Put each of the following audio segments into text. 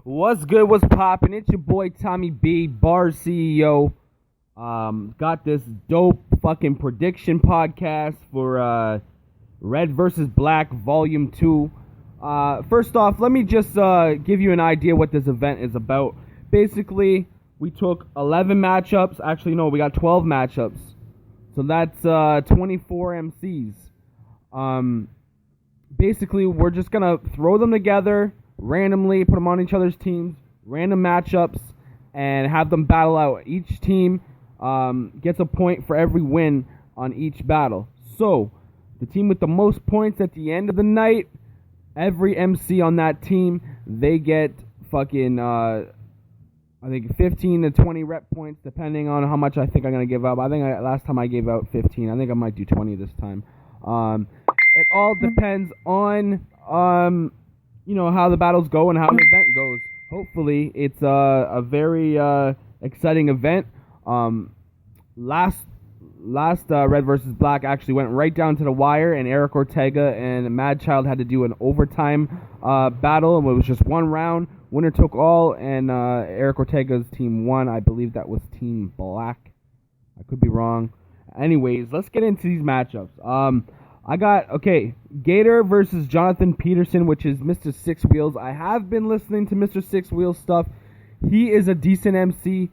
What's good? What's poppin'? It's your boy Tommy B, Bar CEO. Got this dope fucking prediction podcast for Red versus Black Volume 2. First off, let me just give you an idea what this event is about. Basically, we took 11 matchups. Actually, no, we got 12 matchups. So that's 24 MCs. Basically, we're just going to throw them together randomly, put them on each other's teams, random matchups, and have them battle out. Each team gets a point for every win on each battle. So, the team with the most points at the end of the night, every MC on that team, they get fucking, I think 15 to 20 rep points, depending on how much I think I'm going to give up. Last time I gave out 15. I think I might do 20 this time. It all depends on, how the battles go and how the event goes. Hopefully, it's a very exciting event. Last Red versus Black actually went right down to the wire, and Eric Ortega and Madchild had to do an overtime battle, and it was just one round. Winner took all, and Eric Ortega's team won. I believe that was Team Black. I could be wrong. Anyways, let's get into these matchups. I got, Gator versus Jonathan Peterson, which is Mr. Six Wheels. I have been listening to Mr. Six Wheels stuff. He is a decent MC.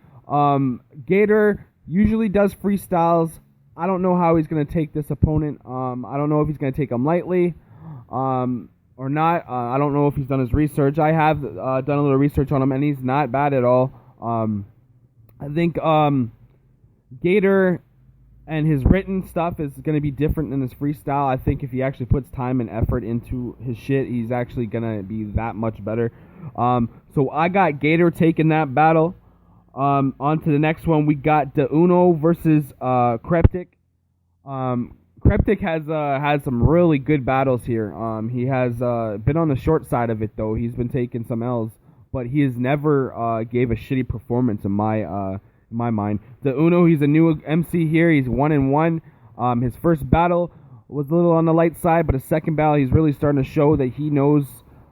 Gator usually does freestyles. I don't know how he's going to take this opponent. I don't know if he's going to take him lightly or not. I don't know if he's done his research. I have done a little research on him, and he's not bad at all. I think Gator and his written stuff is going to be different than his freestyle. I think if he actually puts time and effort into his shit, he's actually going to be that much better. So I got Gator taking that battle. On to the next one, we got De Uno versus Cryptic. Cryptic has some really good battles here. He has been on the short side of it, though. He's been taking some L's, but he has never gave a shitty performance in my mind. De Uno, he's a new MC here. He's 1-1. His first battle was a little on the light side, but his second battle, he's really starting to show that he knows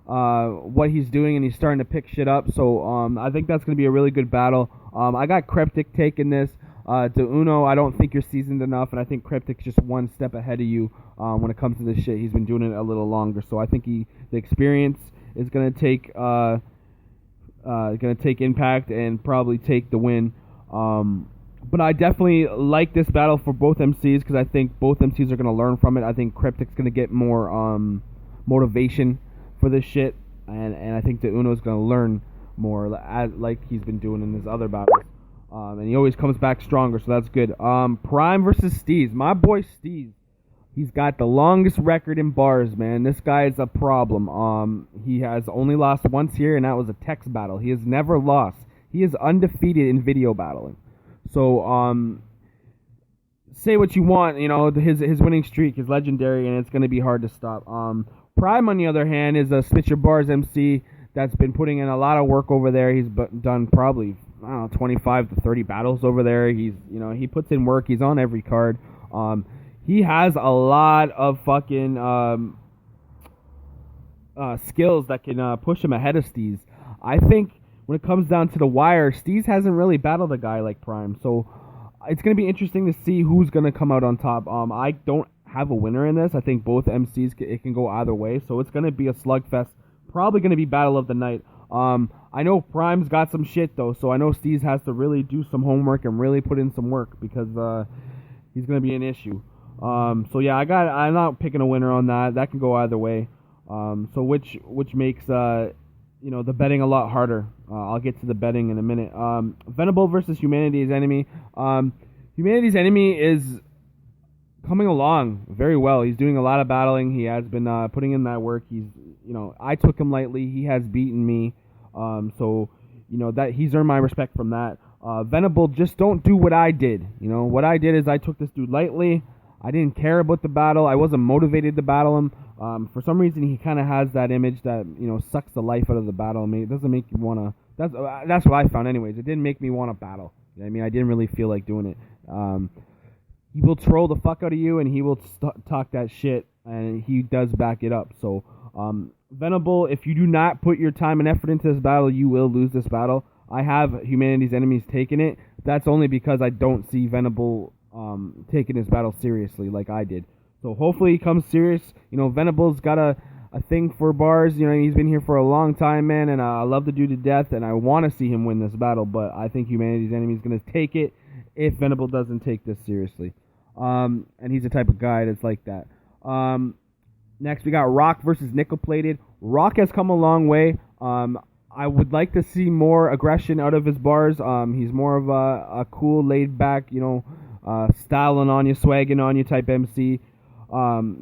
what he's doing, and he's starting to pick shit up. So I think that's going to be a really good battle. I got Cryptic taking this. De Uno, I don't think you're seasoned enough, and I think Cryptic's just one step ahead of you when it comes to this shit. He's been doing it a little longer, so I think the experience is going to take impact and probably take the win. But I definitely like this battle for both MCs because I think both MCs are going to learn from it. I think Cryptic's going to get more motivation for this shit, and I think De Uno's going to learn more like he's been doing in his other battles. And he always comes back stronger, so that's good. Prime versus Steez. My boy Steez. He's got the longest record in bars, man. This guy is a problem. He has only lost once here, and that was a text battle. He has never lost. He is undefeated in video battling. So, say what you want, his winning streak is legendary, and it's going to be hard to stop. Prime, on the other hand, is a Spit Your Bars MC that's been putting in a lot of work over there. He's done probably, 25 to 30 battles over there. He puts in work. He's on every card. He has a lot of fucking skills that can push him ahead of Steez. I think when it comes down to the wire, Steez hasn't really battled a guy like Prime. So it's going to be interesting to see who's going to come out on top. I don't have a winner in this. I think both MCs, it can go either way. So it's going to be a slugfest. Probably going to be battle of the night. I know Prime's got some shit, though. So I know Steez has to really do some homework and really put in some work because he's going to be an issue. So yeah, I'm not picking a winner on that. That can go either way. So which makes the betting a lot harder. I'll get to the betting in a minute. Venable versus Humanity's Enemy. Humanity's Enemy is coming along very well. He's doing a lot of battling. He has been putting in that work. I took him lightly. He has beaten me. So that he's earned my respect from that. Venable, just don't do what I did. What I did is I took this dude lightly. I didn't care about the battle. I wasn't motivated to battle him. For some reason, he kind of has that image that sucks the life out of the battle. I mean, it doesn't make you want to. That's what I found, anyways. It didn't make me want to battle. I mean, I didn't really feel like doing it. He will troll the fuck out of you, and he will talk that shit, and he does back it up. So Venable, if you do not put your time and effort into this battle, you will lose this battle. I have Humanity's Enemies taking it. That's only because I don't see Venable taking this battle seriously like I did. So hopefully he comes serious. Venable's got a thing for bars. He's been here for a long time, man, and I love the dude to death, and I want to see him win this battle, but I think Humanity's Enemy is going to take it if Venable doesn't take this seriously. And he's the type of guy that's like that. Next, we got Rock versus Nickel Plated. Rock has come a long way. I would like to see more aggression out of his bars. He's more of a cool, laid-back, styling on you, swagging on you type MC.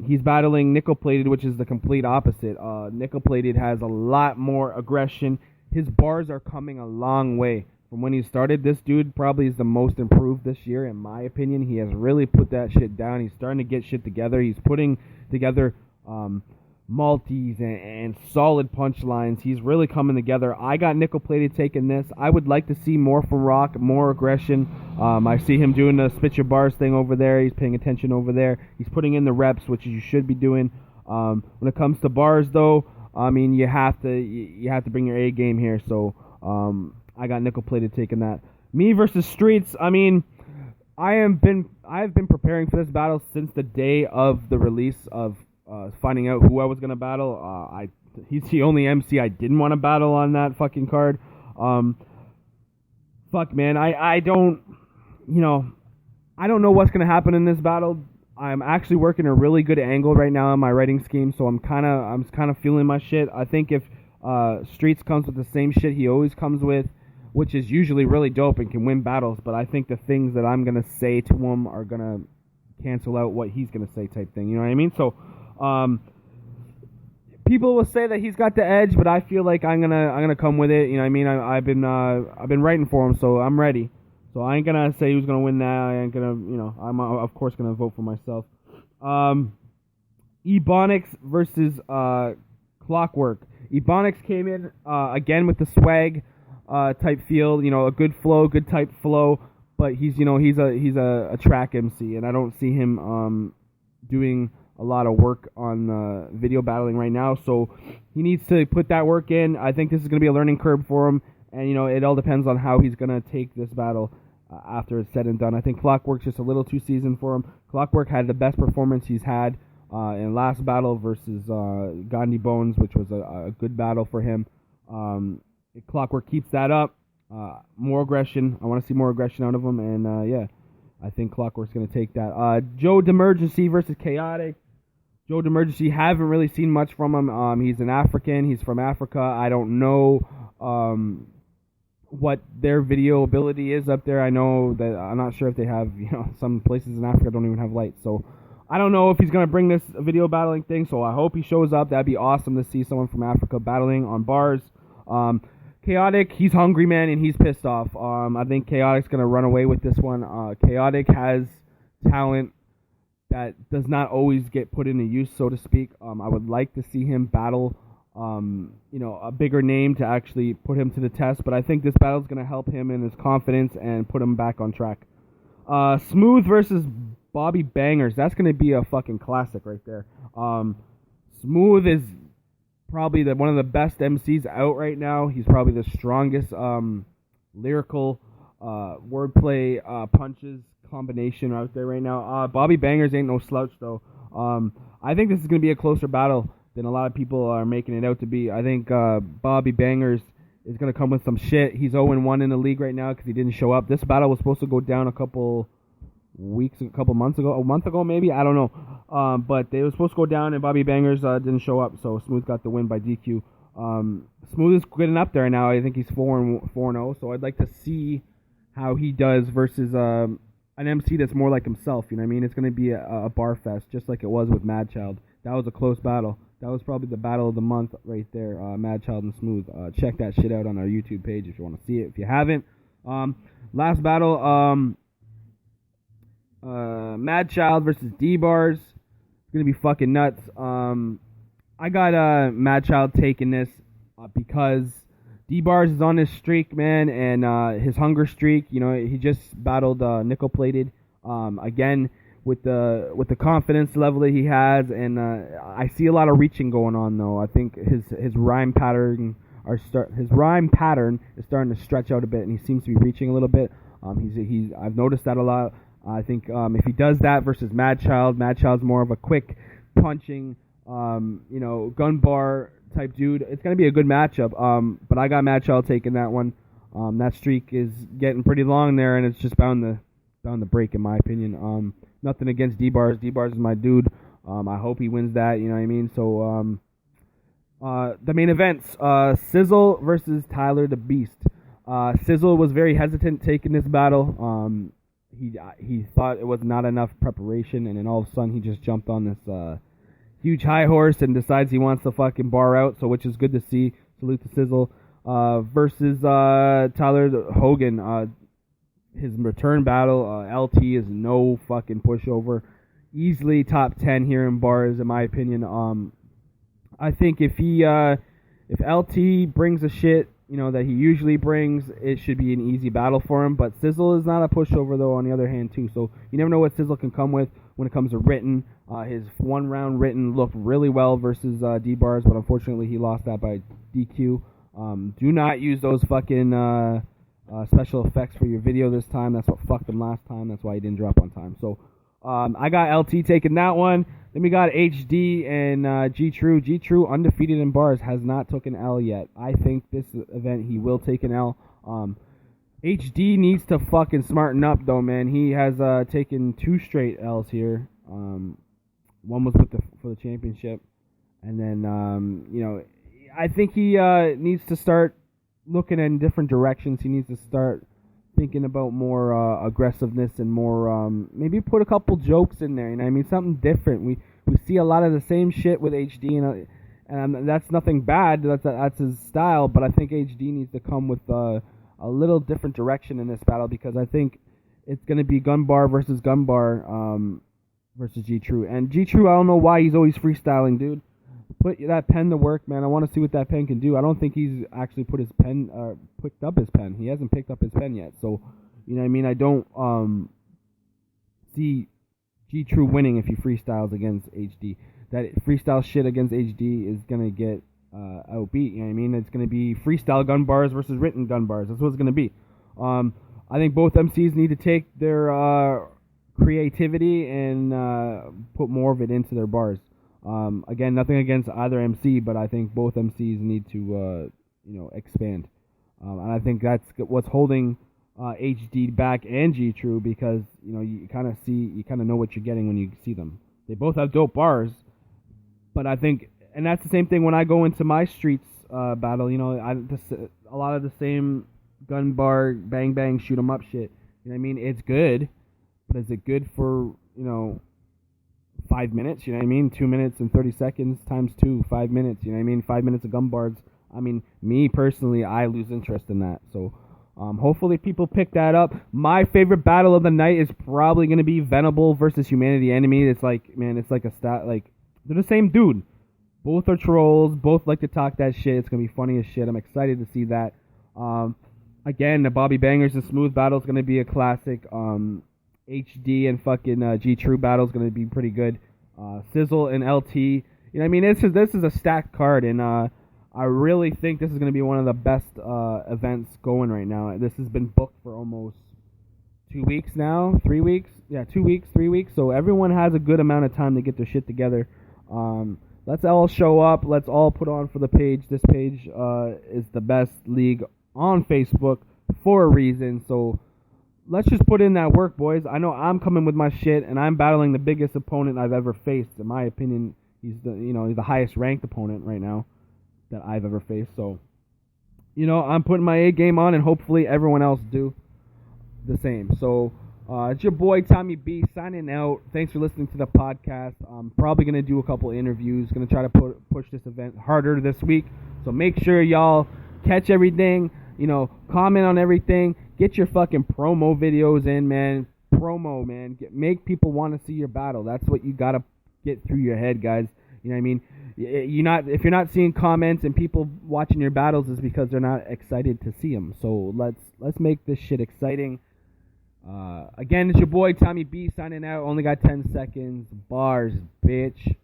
He's battling Nickel Plated, which is the complete opposite. Nickel Plated has a lot more aggression. His bars are coming a long way from when he started. This dude probably is the most improved this year, in my opinion. He has really put that shit down. He's starting to get shit together. He's putting together multis and solid punchlines. He's really coming together. I got Nickel Plated taking this. I would like to see more from Rock, more aggression. I see him doing the spit your bars thing over there. He's paying attention over there. He's putting in the reps, which you should be doing. When it comes to bars, though, you have to bring your A game here. So I got Nickel Plated taking that. Me versus Streets. I have been preparing for this battle since the day of the release of finding out who I was gonna battle. He's the only MC I didn't want to battle on that fucking card. Fuck, man, I don't know what's gonna happen in this battle. I'm actually working a really good angle right now on my writing scheme, so I'm kind of feeling my shit. I think if Streets comes with the same shit he always comes with, which is usually really dope and can win battles, but I think the things that I'm gonna say to him are gonna cancel out what he's gonna say type thing. You know what I mean? So. People will say that he's got the edge, but I feel like I'm gonna come with it. You know what I mean? I've been writing for him, so I'm ready. So I ain't gonna say who's gonna win that. I ain't gonna, I'm of course gonna vote for myself. Ebonics versus Clockwork. Ebonics came in again with the swag type feel. A good flow, good type flow. But he's a track MC, and I don't see him doing a lot of work on video battling right now, so he needs to put that work in. I think this is going to be a learning curve for him, and it all depends on how he's going to take this battle after it's said and done. I think Clockwork's just a little too seasoned for him. Clockwork had the best performance he's had in last battle versus Gandhi Bones, which was a good battle for him. If Clockwork keeps that up, more aggression. I want to see more aggression out of him, and yeah, I think Clockwork's going to take that. Joe Demergency versus Chaotic. Joe Demergency, haven't really seen much from him. He's an African. He's from Africa. I don't know what their video ability is up there. I know that I'm not sure if they have, some places in Africa don't even have lights. So I don't know if he's going to bring this video battling thing. So I hope he shows up. That'd be awesome to see someone from Africa battling on bars. Chaotic, he's hungry, man, and he's pissed off. I think Chaotic's going to run away with this one. Chaotic has talent that does not always get put into use, so to speak. I would like to see him battle, a bigger name to actually put him to the test, but I think this battle is going to help him in his confidence and put him back on track. Smooth versus Bobby Bangers. That's going to be a fucking classic right there. Smooth is probably one of the best MCs out right now. He's probably the strongest lyrical wordplay punches combination out there right now. Bobby Bangers ain't no slouch though. I think this is going to be a closer battle than a lot of people are making it out to be. I think Bobby Bangers is going to come with some shit. He's 0-1 in the league right now because he didn't show up. This battle was supposed to go down a couple months ago, a month ago maybe, I don't know. But they were supposed to go down and Bobby Bangers didn't show up, so Smooth got the win by DQ. Smooth is getting up there now. I think he's 4-0, so I'd like to see how he does versus an MC that's more like himself. You know what I mean? It's going to be a bar fest, just like it was with Mad Child. That was a close battle. That was probably the battle of the month right there, Mad Child and Smooth. Check that shit out on our YouTube page if you want to see it. If you haven't, last battle, Mad Child versus D-Bars. It's going to be fucking nuts. I got Mad Child taking this because D-Bars is on his streak, man, and his hunger streak. He just battled Nickel Plated. Again, with the confidence level that he has, and I see a lot of reaching going on though. I think his rhyme pattern is starting to stretch out a bit, and he seems to be reaching a little bit. I've noticed that a lot. I think if he does that versus Mad Child's more of a quick punching, gun bar type dude. It's gonna be a good matchup. But I got Mad Child taking that one. That streak is getting pretty long there, and it's just bound to break in my opinion. Nothing against D-Bars. D-Bars is my dude. I hope he wins that. You know what I mean? So the main events: Sizzle versus Tyler the Beast. Sizzle was very hesitant taking this battle. He thought it was not enough preparation, and then all of a sudden he just jumped on this huge high horse and decides he wants to fucking bar out. So which is good to see. Salute to Sizzle. Versus Tyler Hogan. His return battle, LT is no fucking pushover. Easily top 10 here in bars, in my opinion. I think if LT brings the shit, that he usually brings, it should be an easy battle for him. But Sizzle is not a pushover, though, on the other hand, too. So you never know what Sizzle can come with when it comes to written. His one-round written looked really well versus D-Bars, but unfortunately he lost that by DQ. Do not use those fucking special effects for your video this time. That's what fucked him last time. That's why he didn't drop on time. So I got LT taking that one. Then we got HD and G-True. G-True, undefeated in bars, has not taken L yet. I think this event he will take an L. HD needs to fucking smarten up, though, man. He has taken 2 straight L's here. One was for the championship. And then, I think he needs to start looking in different directions. He needs to start thinking about more aggressiveness and more maybe put a couple jokes in there. Something different. We see a lot of the same shit with HD, and that's nothing bad. That's his style. But I think HD needs to come with a little different direction in this battle, because I think it's going to be Gunbar versus Gunbar versus G-True. And G-True, I don't know why he's always freestyling, dude. Put that pen to work, man. I want to see what that pen can do. I don't think he's actually picked up his pen. He hasn't picked up his pen yet. So, I don't see G-True winning if he freestyles against HD. That freestyle shit against HD is going to get outbeat. It's going to be freestyle gun bars versus written gun bars. That's what it's going to be. I think both MCs need to take their creativity and put more of it into their bars. Again, nothing against either MC, but I think both MCs need to, expand. And I think that's what's holding HD back and G-True, because, you kind of know what you're getting when you see them. They both have dope bars, but I think, and that's the same thing when I go into my streets battle, a lot of the same gun bar, bang bang, shoot 'em up shit. It's good, but is it good for, 5 minutes, 2 minutes and 30 seconds times 2, 5 minutes, 5 minutes of gun bars. Me personally, I lose interest in that. So hopefully people pick that up. My favorite battle of the night is probably going to be Venable versus Humanity Enemy. It's like, man, it's like a stat, like, they're the same dude. Both are trolls, both like to talk that shit. It's going to be funny as shit. I'm excited to see that. Again, the Bobby Bangers and Smooth battle is going to be a classic. HD and fucking G-True battle is going to be pretty good. Sizzle and LT. This is a stacked card, and I really think this is going to be one of the best events going right now. This has been booked for almost 2 weeks now, 3 weeks. Yeah, 2 weeks, 3 weeks. So everyone has a good amount of time to get their shit together. Let's all show up. Let's all put on for the page. This page is the best league on Facebook for a reason. So let's just put in that work, boys. I know I'm coming with my shit, and I'm battling the biggest opponent I've ever faced. In my opinion, he's the highest ranked opponent right now that I've ever faced. So, I'm putting my A game on, and hopefully everyone else do the same. So, it's your boy Tommy B signing out. Thanks for listening to the podcast. I'm probably gonna do a couple interviews. Gonna try to push this event harder this week. So make sure y'all catch everything. Comment on everything. Get your fucking promo videos in, man. Promo, man. Make people want to see your battle. That's what you gotta get through your head, guys. You know what I mean? If you're not seeing comments and people watching your battles, is because they're not excited to see them. So let's make this shit exciting. Again, it's your boy Tommy B signing out. Only got 10 seconds. Bars, bitch.